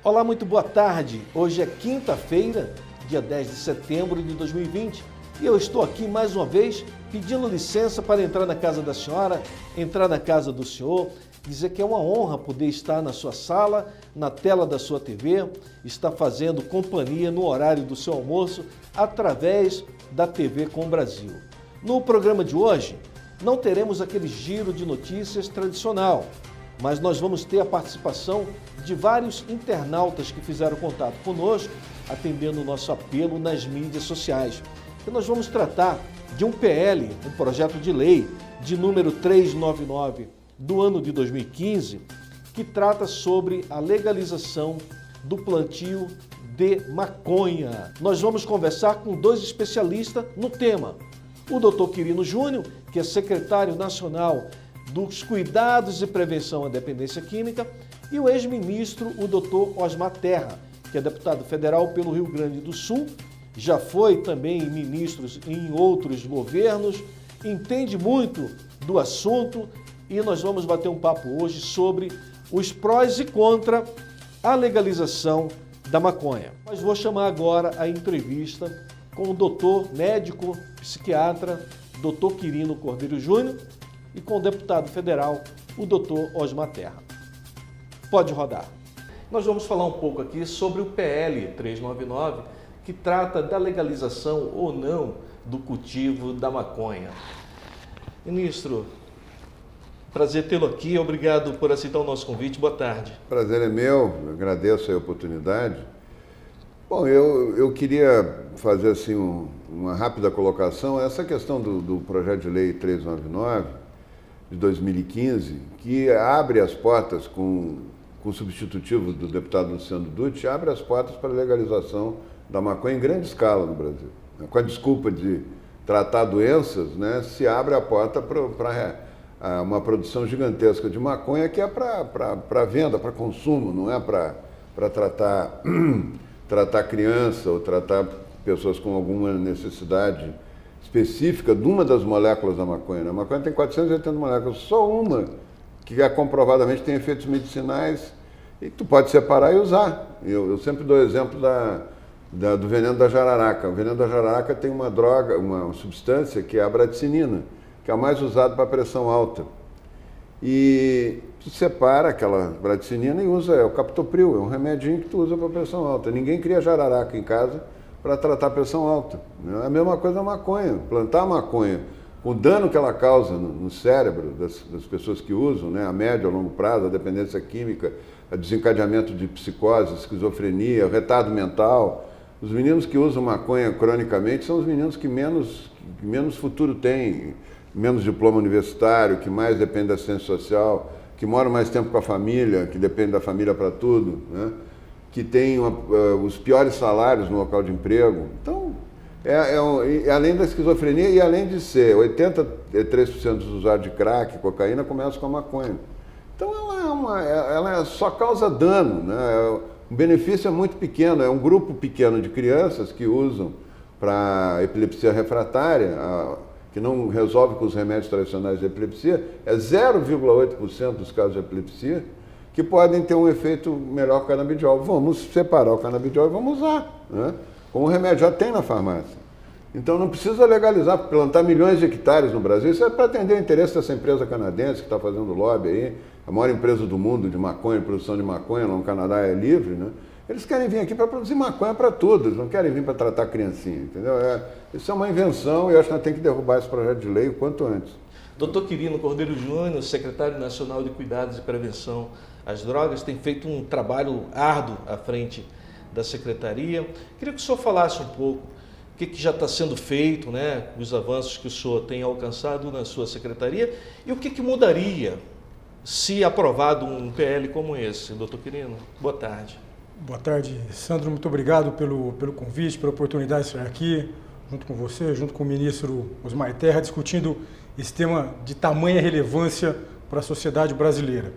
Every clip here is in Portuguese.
Olá, muito boa tarde. Hoje é quinta-feira, dia 10 de setembro de 2020 e eu estou aqui mais uma vez pedindo licença para entrar na casa da senhora, entrar na casa do senhor, dizer que é uma honra poder estar na sua sala, na tela da sua TV, estar fazendo companhia no horário do seu almoço através da TV Com Brasil. No programa de hoje, não teremos aquele giro de notícias tradicional, mas nós vamos ter a participação de vários internautas que fizeram contato conosco, atendendo o nosso apelo nas mídias sociais. E nós vamos tratar de um PL, um projeto de lei de número 399 do ano de 2015, que trata sobre a legalização do plantio de maconha. Nós vamos conversar com dois especialistas no tema. O Dr. Quirino Júnior, que é secretário nacional dos Cuidados e Prevenção à Dependência Química, e o ex-ministro, o Dr. Osmar Terra, que é deputado federal pelo Rio Grande do Sul, já foi também ministro em outros governos, entende muito do assunto e nós vamos bater um papo hoje sobre os prós e contra a legalização da maconha. Mas vou chamar agora a entrevista com o doutor médico psiquiatra, Dr. Quirino Cordeiro Júnior, e com o deputado federal, o Dr. Osmar Terra. Pode rodar. Nós vamos falar um pouco aqui sobre o PL 399, que trata da legalização ou não do cultivo da maconha. Ministro, prazer tê-lo aqui, obrigado por aceitar o nosso convite, boa tarde. Prazer é meu, agradeço a oportunidade. Bom, eu queria fazer assim uma rápida colocação, essa questão do projeto de lei 399 de 2015, que abre as portas com o substitutivo do deputado Luciano Dutti, abre as portas para a legalização da maconha em grande escala no Brasil. Com a desculpa de tratar doenças, né, se abre a porta para uma produção gigantesca de maconha que é para venda, para consumo, não é para tratar criança ou tratar pessoas com alguma necessidade específica de uma das moléculas da maconha. A maconha tem 480 moléculas, só uma que comprovadamente tem efeitos medicinais e que tu pode separar e usar. Eu sempre dou o exemplo do veneno da jararaca. O veneno da jararaca tem uma droga, uma substância que é a bradicinina, que é a mais usada para pressão alta. E tu separa aquela bradicinina e usa, é o captopril, é um remedinho que tu usa para pressão alta. Ninguém cria jararaca em casa para tratar pressão alta. É a mesma coisa a maconha. Plantar a maconha, o dano que ela causa no cérebro das pessoas que usam, né, a médio, a longo prazo, a dependência química, o desencadeamento de psicose, esquizofrenia, o retardo mental. Os meninos que usam maconha cronicamente são os meninos que menos futuro têm, menos diploma universitário, que mais dependem da assistência social, que moram mais tempo com a família, que dependem da família para tudo, né? Que têm os piores salários no local de emprego. Então, além da esquizofrenia e além de ser 83% dos usuários de crack e cocaína começam com a maconha. Então, ela só causa dano, né? O benefício é muito pequeno, é um grupo pequeno de crianças que usam para epilepsia refratária, que não resolve com os remédios tradicionais de epilepsia, é 0,8% dos casos de epilepsia, que podem ter um efeito melhor que o canabidiol. Vamos separar o canabidiol e vamos usar, né? Como o remédio já tem na farmácia. Então não precisa legalizar, plantar milhões de hectares no Brasil, isso é para atender o interesse dessa empresa canadense que está fazendo lobby aí, a maior empresa do mundo de maconha, produção de maconha, lá no Canadá é livre, né? Eles querem vir aqui para produzir maconha para tudo, eles não querem vir para tratar criancinha, entendeu? Isso é uma invenção e eu acho que nós temos que derrubar esse projeto de lei o quanto antes. Dr. Quirino Cordeiro Júnior, secretário nacional de Cuidados e Prevenção às Drogas, tem feito um trabalho árduo à frente da secretaria. Queria que o senhor falasse um pouco o que já está sendo feito, né, os avanços que o senhor tem alcançado na sua secretaria e o que mudaria se aprovado um PL como esse. Dr. Quirino, boa tarde. Boa tarde, Sandro. Muito obrigado pelo convite, pela oportunidade de estar aqui, junto com você, junto com o ministro Osmar Terra, discutindo esse tema de tamanha relevância para a sociedade brasileira.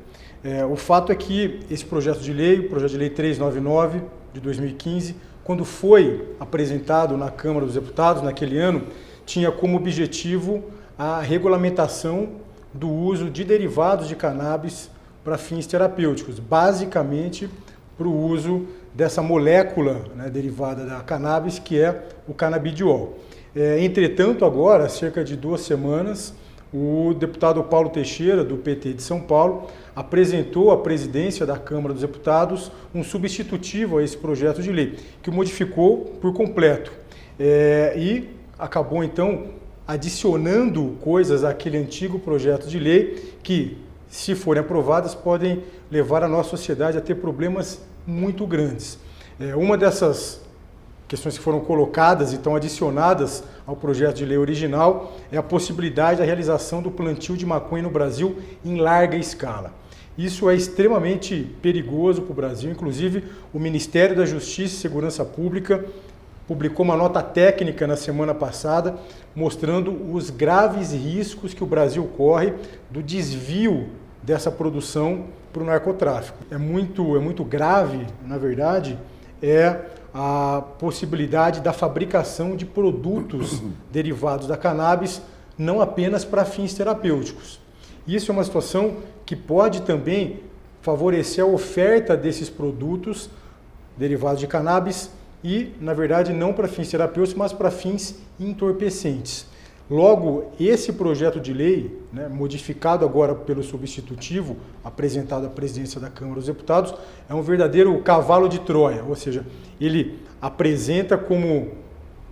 O fato é que esse projeto de lei, o projeto de lei 399 de 2015, quando foi apresentado na Câmara dos Deputados naquele ano, tinha como objetivo a regulamentação do uso de derivados de cannabis para fins terapêuticos, basicamente para o uso dessa molécula, né, derivada da cannabis, que é o canabidiol. Entretanto, agora, há cerca de 2 semanas, o deputado Paulo Teixeira, do PT de São Paulo, apresentou à presidência da Câmara dos Deputados um substitutivo a esse projeto de lei, que o modificou por completo. E acabou, então, adicionando coisas àquele antigo projeto de lei que, se forem aprovadas, podem levar a nossa sociedade a ter problemas muito grandes. Uma dessas questões que foram colocadas e estão adicionadas ao projeto de lei original é a possibilidade da realização do plantio de maconha no Brasil em larga escala. Isso é extremamente perigoso para o Brasil. Inclusive, o Ministério da Justiça e Segurança Pública publicou uma nota técnica na semana passada mostrando os graves riscos que o Brasil corre do desvio dessa produção para o narcotráfico. É muito grave, na verdade, a possibilidade da fabricação de produtos derivados da cannabis, não apenas para fins terapêuticos. Isso é uma situação que pode também favorecer a oferta desses produtos derivados de cannabis e, na verdade, não para fins terapêuticos, mas para fins entorpecentes. Logo, esse projeto de lei, né, modificado agora pelo substitutivo, apresentado à presidência da Câmara dos Deputados, é um verdadeiro cavalo de Troia, ou seja, ele apresenta como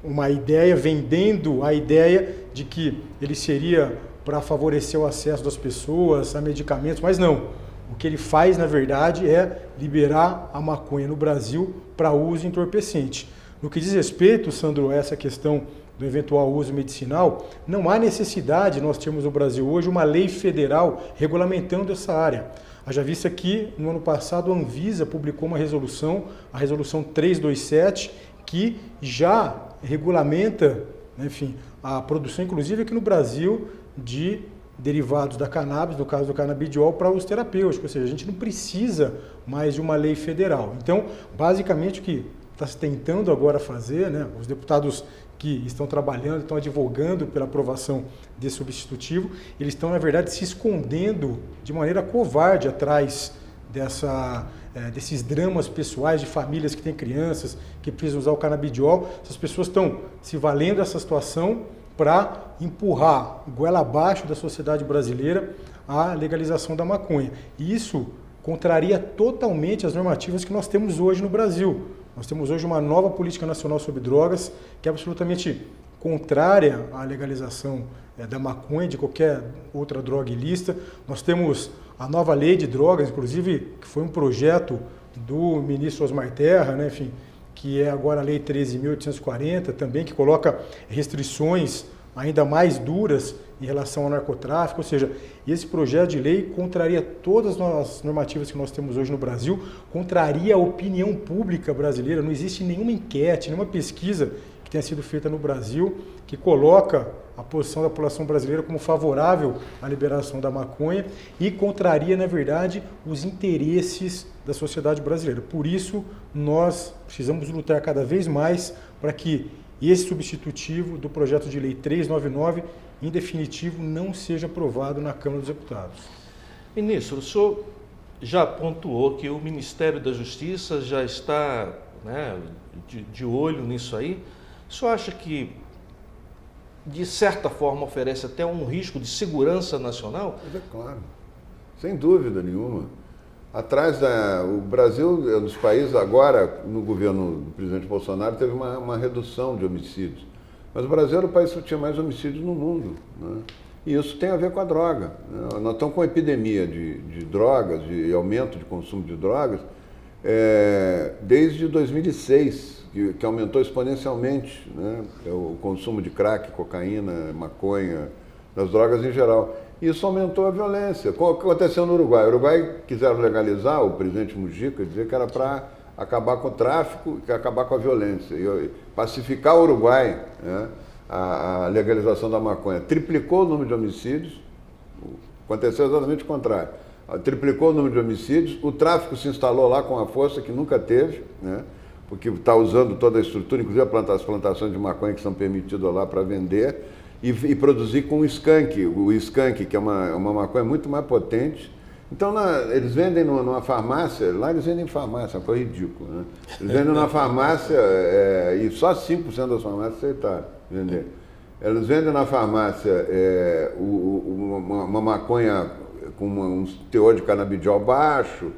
uma ideia, vendendo a ideia de que ele seria para favorecer o acesso das pessoas a medicamentos, mas não. O que ele faz, na verdade, é liberar a maconha no Brasil para uso entorpecente. No que diz respeito, Sandro, a essa questão do eventual uso medicinal, não há necessidade, nós temos no Brasil hoje uma lei federal regulamentando essa área. Haja vista que, no ano passado, a Anvisa publicou uma resolução, a resolução 327, que já regulamenta, enfim, a produção, inclusive aqui no Brasil, de derivados da cannabis, no caso do canabidiol, para uso terapêutico, ou seja, a gente não precisa mais de uma lei federal. Então, basicamente, o que está se tentando agora fazer, né, os deputados que estão trabalhando, estão advogando pela aprovação desse substitutivo, eles estão, na verdade, se escondendo de maneira covarde atrás desses dramas pessoais de famílias que têm crianças, que precisam usar o canabidiol. Essas pessoas estão se valendo dessa situação para empurrar goela abaixo da sociedade brasileira a legalização da maconha. E isso contraria totalmente as normativas que nós temos hoje no Brasil. Nós temos hoje uma nova política nacional sobre drogas que é absolutamente contrária à legalização da maconha, de qualquer outra droga ilícita. Nós temos a nova lei de drogas, inclusive, que foi um projeto do ministro Osmar Terra, né, enfim, que é agora a Lei 13.840, também, que coloca restrições ainda mais duras em relação ao narcotráfico, ou seja, esse projeto de lei contraria todas as normativas que nós temos hoje no Brasil, contraria a opinião pública brasileira. Não existe nenhuma enquete, nenhuma pesquisa que tenha sido feita no Brasil que coloca a posição da população brasileira como favorável à liberação da maconha e contraria, na verdade, os interesses da sociedade brasileira. Por isso, nós precisamos lutar cada vez mais para que esse substitutivo do projeto de lei 399, em definitivo, não seja aprovado na Câmara dos Deputados. Ministro, o senhor já pontuou que o Ministério da Justiça já está, né, de olho nisso aí. O senhor acha que, de certa forma, oferece até um risco de segurança nacional? É claro, sem dúvida nenhuma. O Brasil, é dos países, agora, no governo do presidente Bolsonaro, teve uma redução de homicídios. Mas o Brasil era o país que tinha mais homicídios no mundo, né? E isso tem a ver com a droga, né? Nós estamos com epidemia de drogas, de aumento de consumo de drogas, desde 2006, que aumentou exponencialmente, né? O consumo de crack, cocaína, maconha, das drogas em geral. Isso aumentou a violência. O que aconteceu no Uruguai? O Uruguai quiseram legalizar, o presidente Mujica dizia que era para acabar com o tráfico e acabar com a violência. E pacificar o Uruguai, né? A legalização da maconha triplicou o número de homicídios, aconteceu exatamente o contrário. Triplicou o número de homicídios, o tráfico se instalou lá com uma força que nunca teve, né? Porque está usando toda a estrutura, inclusive as plantações de maconha que são permitidas lá para vender, e produzir com o skunk, que é uma maconha muito mais potente Então, eles vendem numa farmácia, lá eles vendem em farmácia, foi ridículo, né? Eles vendem na farmácia e só 5% das farmácias aceitaram vender. Eles vendem na farmácia uma maconha com um teor de canabidiol baixo,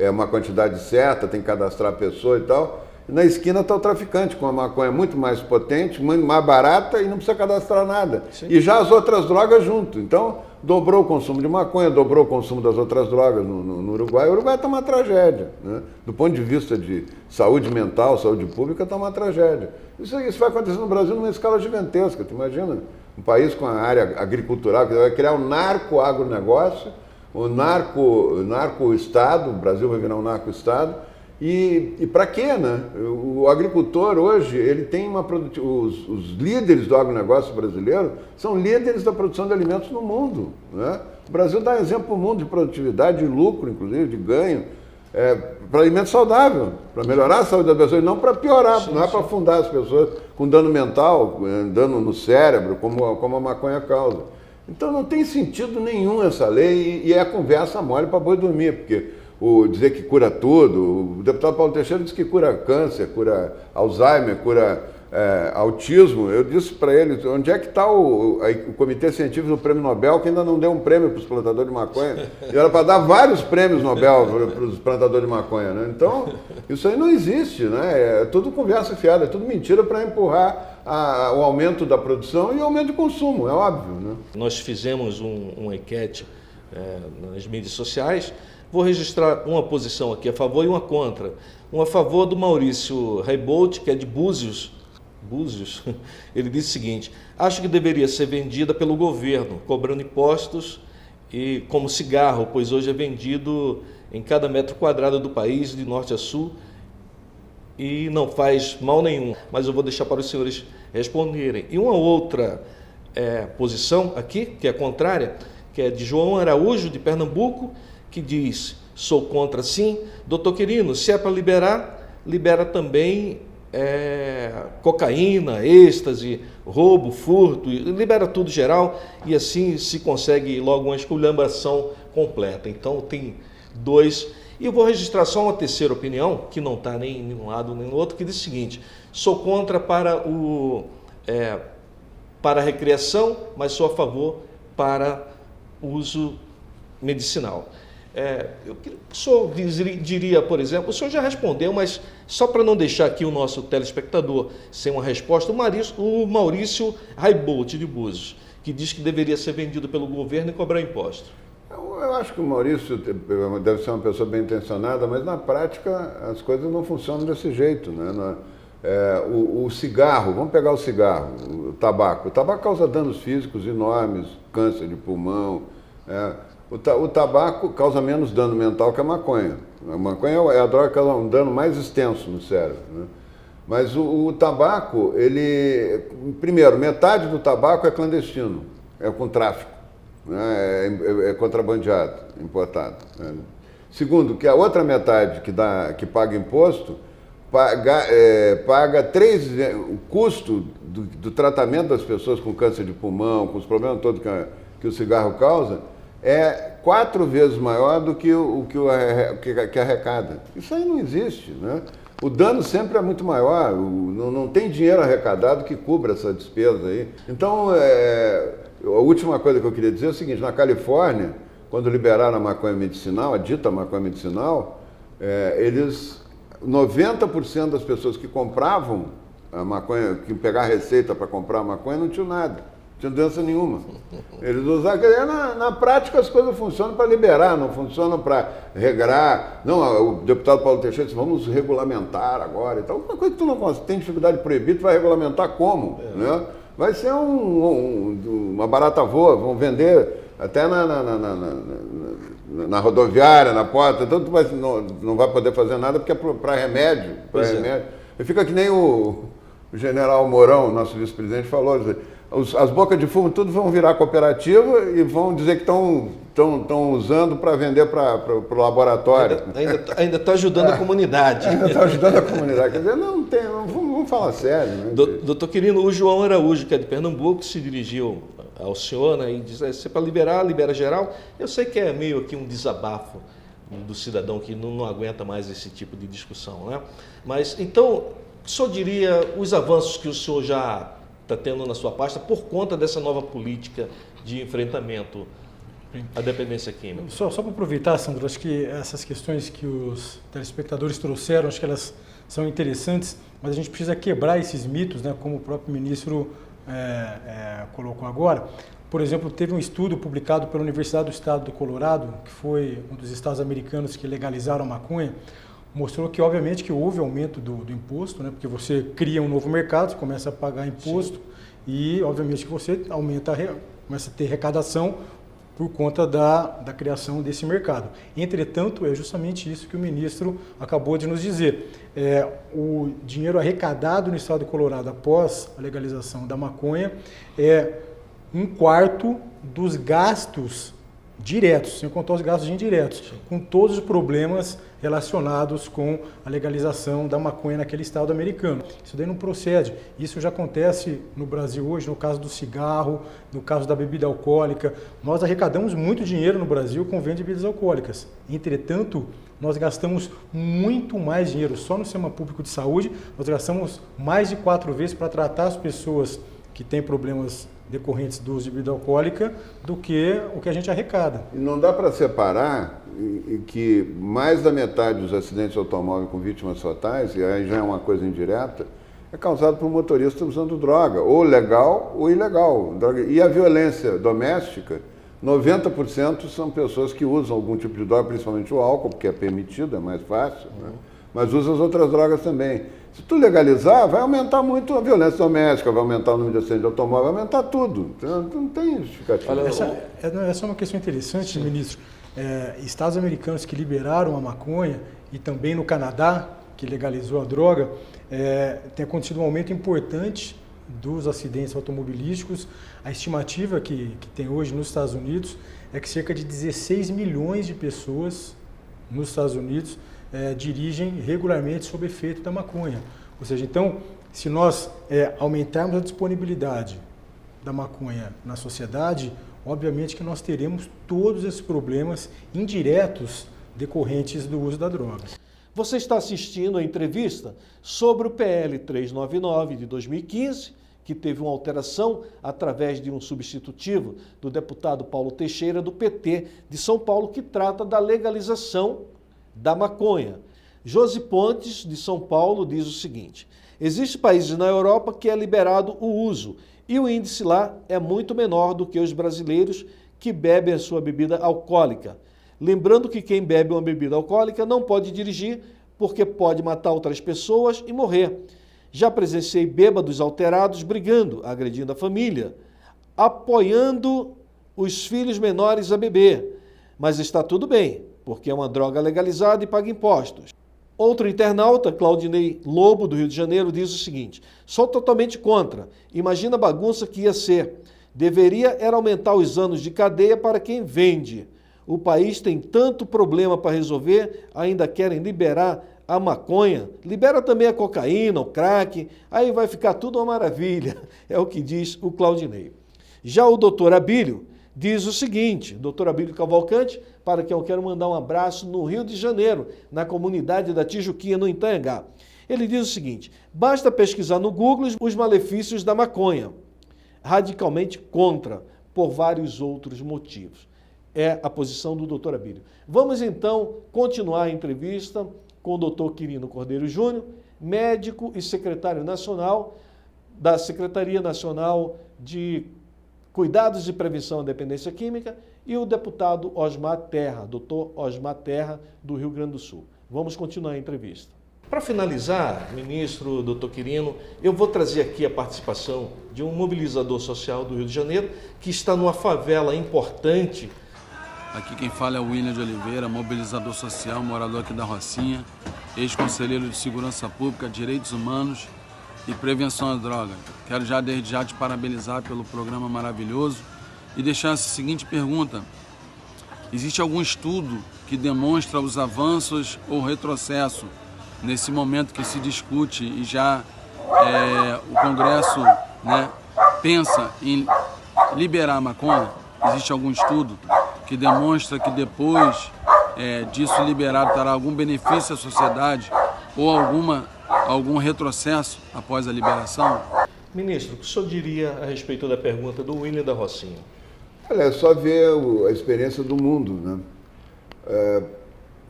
uma quantidade certa, tem que cadastrar a pessoa e tal. E na esquina está o traficante com uma maconha muito mais potente, muito mais barata e não precisa cadastrar nada. Sim. E já as outras drogas junto. Então, dobrou o consumo de maconha, dobrou o consumo das outras drogas no Uruguai. O Uruguai está uma tragédia, né? Do ponto de vista de saúde mental, saúde pública, está uma tragédia. Isso vai acontecer no Brasil numa escala gigantesca. Tu imagina? Um país com a área agricultural, que vai criar um narco-agronegócio, um narco-estado, o Brasil vai virar um narco-estado. E para quê, né? O agricultor hoje, ele tem os líderes do agronegócio brasileiro são líderes da produção de alimentos no mundo, né? O Brasil dá exemplo para o mundo de produtividade, de lucro, inclusive, de ganho, para alimento saudável, para melhorar a saúde das pessoas, não para piorar, sim, não é para afundar as pessoas com dano mental, dano no cérebro, como a maconha causa. Então não tem sentido nenhum essa lei e é conversa mole para boi dormir, porque dizer que cura tudo, o deputado Paulo Teixeira disse que cura câncer, cura Alzheimer, cura autismo. Eu disse para ele, onde é que está o Comitê Científico do Prêmio Nobel, que ainda não deu um prêmio para os plantadores de maconha? E era para dar vários prêmios Nobel para os plantadores de maconha, né? Então, isso aí não existe, né? É tudo conversa fiada, é tudo mentira para empurrar o aumento da produção e o aumento de consumo, é óbvio, né? Nós fizemos uma enquete nas mídias sociais. Vou registrar uma posição aqui a favor e uma contra. Uma a favor do Maurício Reibold, que é de Búzios. Ele disse o seguinte: acho que deveria ser vendida pelo governo, cobrando impostos e como cigarro, pois hoje é vendido em cada metro quadrado do país, de norte a sul, e não faz mal nenhum. Mas eu vou deixar para os senhores responderem. E uma outra posição aqui, que é contrária, que é de João Araújo, de Pernambuco, que diz: sou contra sim. Doutor Quirino, se é para liberar, libera também cocaína, êxtase, roubo, furto, libera tudo geral e assim se consegue logo uma esculhambação completa. Então tem dois. E eu vou registrar só uma terceira opinião, que não está nem em um lado nem no outro, que diz o seguinte: sou contra para a recreação, mas sou a favor para uso medicinal. O que o senhor diria, por exemplo, o senhor já respondeu, mas só para não deixar aqui o nosso telespectador sem uma resposta, o Maurício Reibold, de Búzios, que diz que deveria ser vendido pelo governo e cobrar imposto. Eu acho que o Maurício deve ser uma pessoa bem intencionada, mas na prática as coisas não funcionam desse jeito, né? O cigarro, vamos pegar o cigarro, o tabaco. O tabaco causa danos físicos enormes, câncer de pulmão. O tabaco causa menos dano mental que a maconha. A maconha é a droga que causa um dano mais extenso no cérebro, né? Mas o tabaco, primeiro, metade do tabaco é clandestino, é com tráfico, né? É contrabandeado, importado, né? Segundo, que a outra metade que paga imposto, paga o custo do tratamento das pessoas com câncer de pulmão, com os problemas todos que o cigarro causa, é 4 vezes maior do que arrecada. Isso aí não existe, né? O dano sempre é muito maior, não tem dinheiro arrecadado que cubra essa despesa aí. Então, a última coisa que eu queria dizer é o seguinte: na Califórnia, quando liberaram a maconha medicinal, a dita maconha medicinal, 90% das pessoas que compravam a maconha, que pegavam a receita para comprar a maconha, não tinham nada, não tinham doença nenhuma. Eles usavam, na prática as coisas funcionam para liberar, não funcionam para regrar. Não, o deputado Paulo Teixeira disse: vamos regulamentar agora. Então, uma coisa que tu não tem dificuldade de proibir, tu vai regulamentar como? Né? Vai ser uma barata voa, vão vender até na rodoviária, na porta, então tu não vai poder fazer nada porque é para remédio. E fica que nem o general Mourão, nosso vice-presidente, falou: as bocas de fumo tudo vão virar cooperativa e vão dizer que estão usando para vender para o laboratório. Ainda está ajudando a comunidade. Ainda está ajudando a comunidade. Quer dizer, vamos vamos falar sério, né? Doutor Quirino, o João Araújo, que é de Pernambuco, se dirigiu ao senhor, né, e disse, se é para liberar, libera geral. Eu sei que é meio aqui um desabafo do cidadão que não aguenta mais esse tipo de discussão, né? Mas, então, o senhor diria os avanços que o senhor já está tendo na sua pasta por conta dessa nova política de enfrentamento à dependência química? Só para aproveitar, Sandro, acho que essas questões que os telespectadores trouxeram, acho que elas são interessantes, mas a gente precisa quebrar esses mitos, né, como o próprio ministro colocou agora. Por exemplo, teve um estudo publicado pela Universidade do Estado do Colorado, que foi um dos estados americanos que legalizaram a maconha, mostrou que, obviamente, que houve aumento do imposto, né, porque você cria um novo mercado, você começa a pagar imposto. Sim. E, obviamente, que você começa a ter arrecadação por conta da criação desse mercado. Entretanto, é justamente isso que o ministro acabou de nos dizer. O dinheiro arrecadado no estado do Colorado após a legalização da maconha é 1/4 dos gastos diretos, sem contar os gastos indiretos, com todos os problemas relacionados com a legalização da maconha naquele estado americano. Isso daí não procede. Isso já acontece no Brasil hoje, no caso do cigarro, no caso da bebida alcoólica. Nós arrecadamos muito dinheiro no Brasil com venda de bebidas alcoólicas. Entretanto, nós gastamos muito mais dinheiro só no sistema público de saúde. Nós gastamos mais de 4 vezes para tratar as pessoas que têm problemas decorrentes do uso de bebida alcoólica do que o que a gente arrecada. E não dá para separar que mais da metade dos acidentes de automóvel com vítimas fatais, e aí já é uma coisa indireta, é causado por motorista usando droga, ou legal ou ilegal. E a violência doméstica, 90% são pessoas que usam algum tipo de droga, principalmente o álcool, porque é permitido, é mais fácil, né? Mas usam as outras drogas também. Se tu legalizar, vai aumentar muito a violência doméstica, vai aumentar o número de acidentes de automóvel, vai aumentar tudo. Não tem justificativa. Essa é uma questão interessante, sim, ministro. Estados americanos que liberaram a maconha e também no Canadá, que legalizou a droga, tem acontecido um aumento importante dos acidentes automobilísticos. A estimativa que tem hoje nos Estados Unidos é que cerca de 16 milhões de pessoas nos Estados Unidos dirigem regularmente sob efeito da maconha. Ou seja, então, se nós aumentarmos a disponibilidade da maconha na sociedade, obviamente que nós teremos todos esses problemas indiretos decorrentes do uso da droga. Você está assistindo a entrevista sobre o PL 399 de 2015, que teve uma alteração através de um substitutivo do deputado Paulo Teixeira, do PT de São Paulo, que trata da legalização da maconha. Josi Pontes, de São Paulo, diz o seguinte: existem países na Europa que é liberado o uso e o índice lá é muito menor do que os brasileiros que bebem a sua bebida alcoólica. Lembrando que quem bebe uma bebida alcoólica não pode dirigir porque pode matar outras pessoas e morrer. Já presenciei bêbados alterados brigando, agredindo a família, apoiando os filhos menores a beber. Mas está tudo bem, porque é uma droga legalizada e paga impostos. Outro internauta, Claudinei Lobo, do Rio de Janeiro, diz o seguinte: sou totalmente contra. Imagina a bagunça que ia ser. Deveria era aumentar os anos de cadeia para quem vende. O país tem tanto problema para resolver, ainda querem liberar a maconha. Libera também a cocaína, o crack, aí vai ficar tudo uma maravilha. É o que diz o Claudinei. Já o doutor Abílio diz o seguinte, doutor Abílio Cavalcante, para quem eu quero mandar um abraço, no Rio de Janeiro, na comunidade da Tijuquinha, no Itanhangá. Ele diz o seguinte: basta pesquisar no Google os malefícios da maconha. Radicalmente contra, por vários outros motivos. É a posição do doutor Abílio. Vamos então continuar a entrevista com o doutor Quirino Cordeiro Júnior, médico e secretário nacional da Secretaria Nacional de Cuidados e Prevenção à Dependência Química, e o deputado Osmar Terra, doutor Osmar Terra, do Rio Grande do Sul. Vamos continuar a entrevista. Para finalizar, ministro, doutor Quirino, eu vou trazer aqui a participação de um mobilizador social do Rio de Janeiro, que está numa favela importante. Aqui quem fala é o William de Oliveira, mobilizador social, morador aqui da Rocinha, ex-conselheiro de Segurança Pública, Direitos Humanos e Prevenção à Droga. Quero já desde já te parabenizar pelo programa maravilhoso e deixar essa seguinte pergunta: existe algum estudo que demonstra os avanços ou retrocesso nesse momento que se discute e já o Congresso, né, pensa em liberar a maconha. Existe algum estudo que demonstra que depois disso liberado terá algum benefício à sociedade ou algum retrocesso após a liberação? Ministro, o que o senhor diria a respeito da pergunta do William da Rocinha? Olha, é só ver a experiência do mundo, né?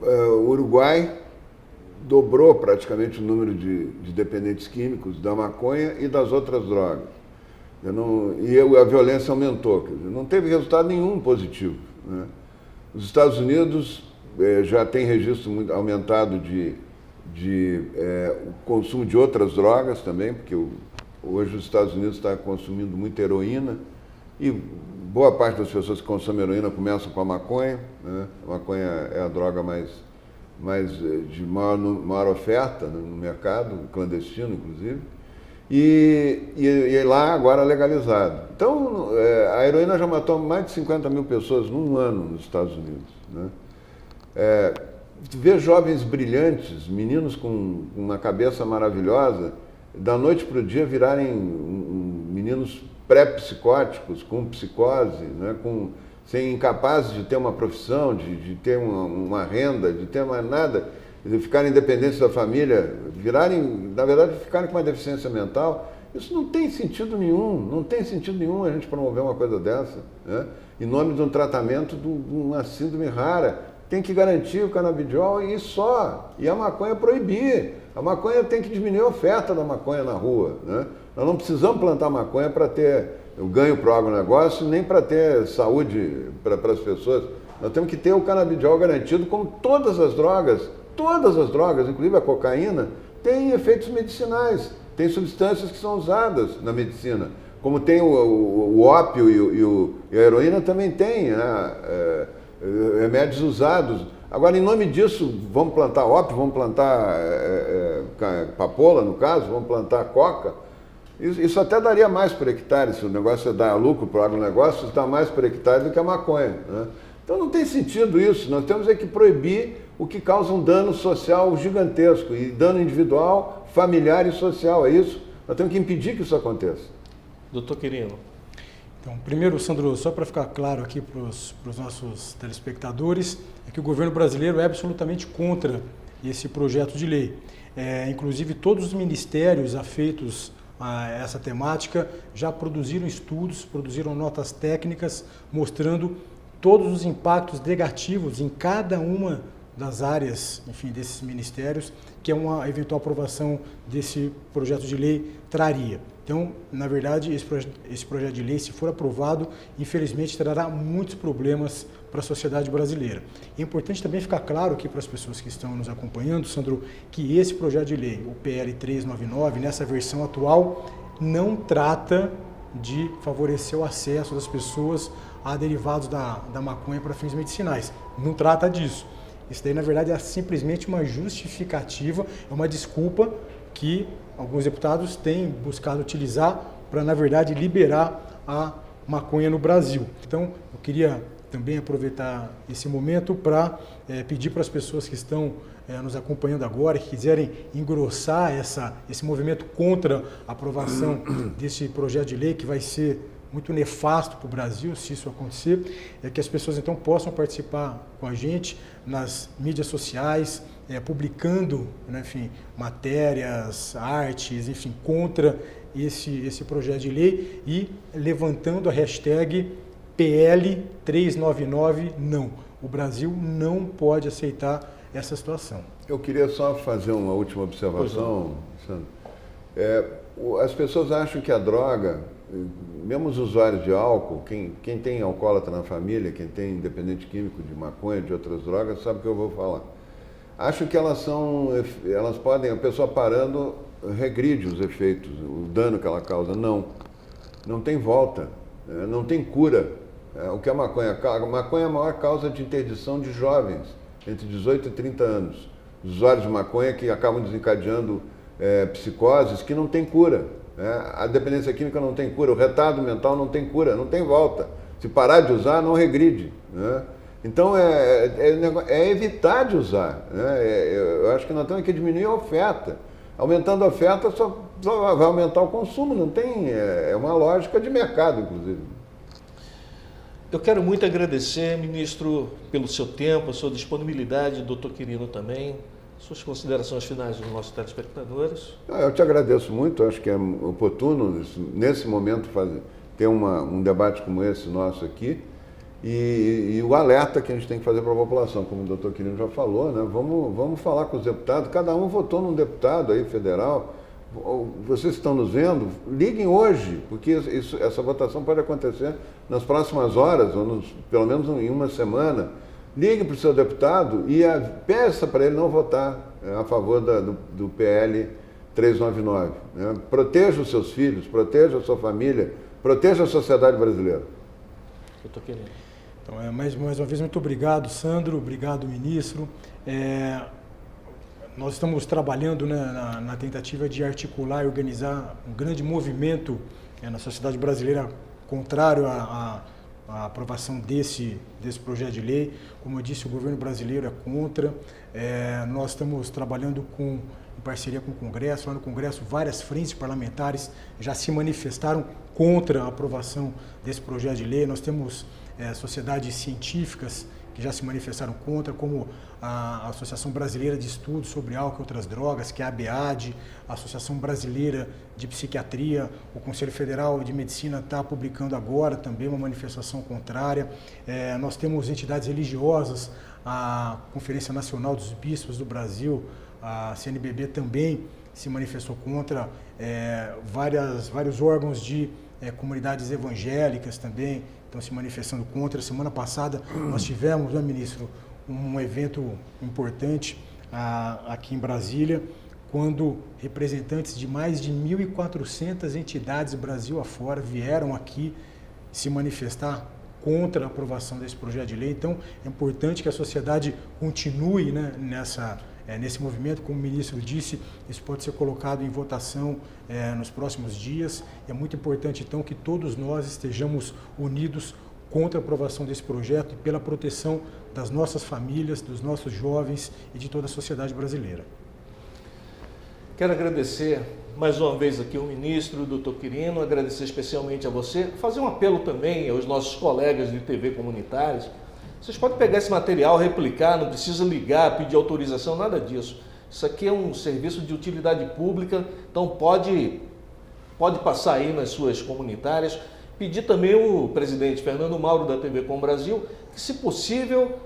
O Uruguai dobrou praticamente o número de dependentes químicos da maconha e das outras drogas. A violência aumentou, quer dizer, não teve resultado nenhum positivo, né? Os Estados Unidos já tem registro muito aumentado de o consumo de outras drogas também, porque hoje os Estados Unidos está consumindo muita heroína e boa parte das pessoas que consomem heroína começam com a maconha, né? A maconha é a droga de maior oferta, né, no mercado, clandestino inclusive, e lá agora legalizado. Então, a heroína já matou mais de 50 mil pessoas num ano nos Estados Unidos, né? Ver jovens brilhantes, meninos com uma cabeça maravilhosa, da noite para o dia virarem meninos pré-psicóticos, com psicose, né, sem incapazes de ter uma profissão, de ter uma renda, de ter mais nada, de ficarem independentes da família, ficarem com uma deficiência mental, isso não tem sentido nenhum a gente promover uma coisa dessa, né, em nome de um tratamento de uma síndrome rara. Tem que garantir o canabidiol e só. E a maconha proibir. A maconha tem que diminuir a oferta da maconha na rua, né? Nós não precisamos plantar maconha para ter o ganho para o agronegócio, nem para ter saúde para as pessoas. Nós temos que ter o canabidiol garantido, como todas as drogas, inclusive a cocaína, têm efeitos medicinais. Tem substâncias que são usadas na medicina. Como tem o ópio e a heroína também tem, né? Remédios usados. Agora, em nome disso, vamos plantar ópio, vamos plantar papoula, no caso, vamos plantar coca. Isso até daria mais por hectare, se o negócio é dar lucro para o agronegócio, isso dá mais por hectare do que a maconha, né? Então não tem sentido isso, nós temos que proibir o que causa um dano social gigantesco, e dano individual, familiar e social, é isso. Nós temos que impedir que isso aconteça. Doutor Quirino. Então, primeiro, Sandro, só para ficar claro aqui para os nossos telespectadores, é que o governo brasileiro é absolutamente contra esse projeto de lei. Inclusive, todos os ministérios afeitos a essa temática já produziram estudos, produziram notas técnicas mostrando todos os impactos negativos em cada uma das áreas, enfim, desses ministérios, que uma eventual aprovação desse projeto de lei traria. Então, na verdade, esse projeto de lei, se for aprovado, infelizmente trará muitos problemas para a sociedade brasileira. É importante também ficar claro aqui para as pessoas que estão nos acompanhando, Sandro, que esse projeto de lei, o PL 399, nessa versão atual, não trata de favorecer o acesso das pessoas a derivados da maconha para fins medicinais. Não trata disso. Isso daí, na verdade, é simplesmente uma justificativa, é uma desculpa que alguns deputados têm buscado utilizar para, na verdade, liberar a maconha no Brasil. Então, eu queria também aproveitar esse momento para pedir para as pessoas que estão nos acompanhando agora, que quiserem engrossar esse movimento contra a aprovação desse projeto de lei, que vai ser muito nefasto para o Brasil, se isso acontecer, que as pessoas então possam participar com a gente nas mídias sociais, publicando, né, enfim, matérias, artes, enfim, contra esse projeto de lei e levantando a hashtag PL 399 não. O Brasil não pode aceitar essa situação. Eu queria só fazer uma última observação, Sandro. As pessoas acham que a droga, mesmo os usuários de álcool, quem tem alcoólatra na família, quem tem dependente químico de maconha, de outras drogas, sabe o que eu vou falar. Acho que elas podem, a pessoa parando, regride os efeitos, o dano que ela causa. Não tem volta, não tem cura. O que a maconha é a maior causa de interdição de jovens, entre 18 e 30 anos. Os usuários de maconha que acabam desencadeando psicoses que não tem cura. A dependência química não tem cura, o retardo mental não tem cura, não tem volta. Se parar de usar, não regride, né? Então, é evitar de usar, né? Eu acho que nós temos que diminuir a oferta. Aumentando a oferta só vai aumentar o consumo, não tem, é uma lógica de mercado, inclusive. Eu quero muito agradecer, ministro, pelo seu tempo, a sua disponibilidade, doutor Quirino também, suas considerações finais dos nossos telespectadores. Eu te agradeço muito, acho que é oportuno, nesse momento, ter um debate como esse nosso aqui, e o alerta que a gente tem que fazer para a população, como o doutor Quirino já falou, né? Vamos falar com os deputados, cada um votou num deputado aí federal. Vocês estão nos vendo, liguem hoje, porque essa votação pode acontecer nas próximas horas, ou pelo menos em uma semana. Ligue para o seu deputado e peça para ele não votar a favor do PL 399. Né? Proteja os seus filhos, proteja a sua família, proteja a sociedade brasileira. Eu estou querendo. Então, mais uma vez, muito obrigado, Sandro, obrigado, ministro. Nós estamos trabalhando, né, na tentativa de articular e organizar um grande movimento na sociedade brasileira contrário à aprovação desse projeto de lei. Como eu disse, o governo brasileiro é contra. Nós estamos trabalhando em parceria com o Congresso. Lá no Congresso, várias frentes parlamentares já se manifestaram contra a aprovação desse projeto de lei. Nós temos sociedades científicas que já se manifestaram contra, como a Associação Brasileira de Estudos sobre Álcool e Outras Drogas, que é a ABAD, a Associação Brasileira de Psiquiatria, o Conselho Federal de Medicina está publicando agora também uma manifestação contrária. Nós temos entidades religiosas, a Conferência Nacional dos Bispos do Brasil, a CNBB também se manifestou contra, vários órgãos de comunidades evangélicas também estão se manifestando contra. Semana passada nós tivemos, né, ministro, um evento importante aqui em Brasília, quando representantes de mais de 1.400 entidades Brasil afora vieram aqui se manifestar contra a aprovação desse projeto de lei. Então, é importante que a sociedade continue, né, nesse movimento. Como o ministro disse, isso pode ser colocado em votação nos próximos dias. É muito importante, então, que todos nós estejamos unidos contra a aprovação desse projeto e pela proteção das nossas famílias, dos nossos jovens e de toda a sociedade brasileira. Quero agradecer mais uma vez aqui o ministro, o doutor Quirino, agradecer especialmente a você, fazer um apelo também aos nossos colegas de TV comunitários. Vocês podem pegar esse material, replicar, não precisa ligar, pedir autorização, nada disso. Isso aqui é um serviço de utilidade pública, então pode passar aí nas suas comunitárias. Pedir também o presidente Fernando Mauro da TV Com Brasil, que, se possível,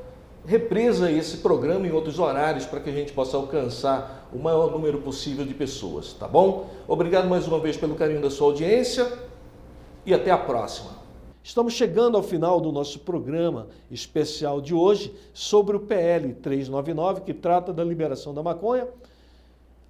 reprisa esse programa em outros horários para que a gente possa alcançar o maior número possível de pessoas, tá bom? Obrigado mais uma vez pelo carinho da sua audiência e até a próxima. Estamos chegando ao final do nosso programa especial de hoje sobre o PL 399, que trata da liberação da maconha.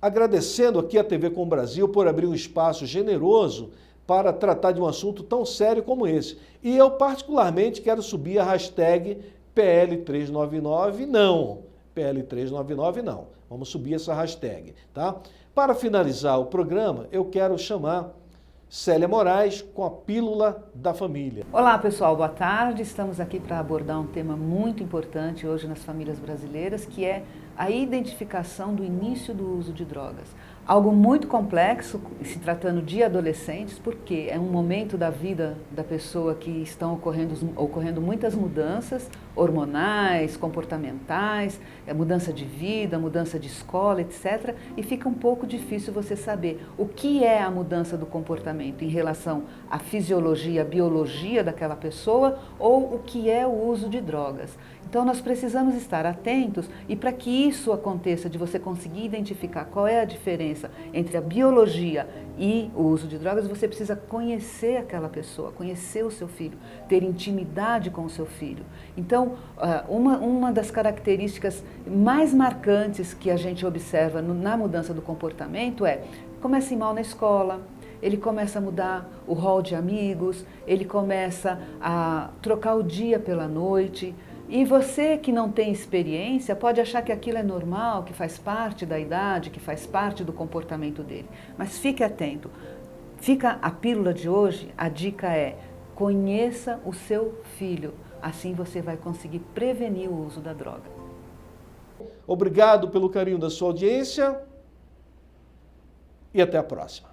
Agradecendo aqui a TV Com Brasil por abrir um espaço generoso para tratar de um assunto tão sério como esse. E eu particularmente quero subir a hashtag PL 399 não. PL 399 não. Vamos subir essa hashtag, tá? Para finalizar o programa, eu quero chamar Célia Moraes com a Pílula da Família. Olá pessoal, boa tarde. Estamos aqui para abordar um tema muito importante hoje nas famílias brasileiras, que é a identificação do início do uso de drogas. Algo muito complexo, se tratando de adolescentes, porque é um momento da vida da pessoa que estão ocorrendo muitas mudanças hormonais, comportamentais, mudança de vida, mudança de escola, etc. E fica um pouco difícil você saber o que é a mudança do comportamento em relação à fisiologia, à biologia daquela pessoa, ou o que é o uso de drogas. Então nós precisamos estar atentos, e para que isso aconteça, de você conseguir identificar qual é a diferença entre a biologia e o uso de drogas, você precisa conhecer aquela pessoa, conhecer o seu filho, ter intimidade com o seu filho. Então, uma das características mais marcantes que a gente observa na mudança do comportamento começa mal na escola, ele começa a mudar o rol de amigos, ele começa a trocar o dia pela noite. E você que não tem experiência pode achar que aquilo é normal, que faz parte da idade, que faz parte do comportamento dele. Mas fique atento. Fica a pílula de hoje, a dica é: conheça o seu filho. Assim você vai conseguir prevenir o uso da droga. Obrigado pelo carinho da sua audiência e até a próxima.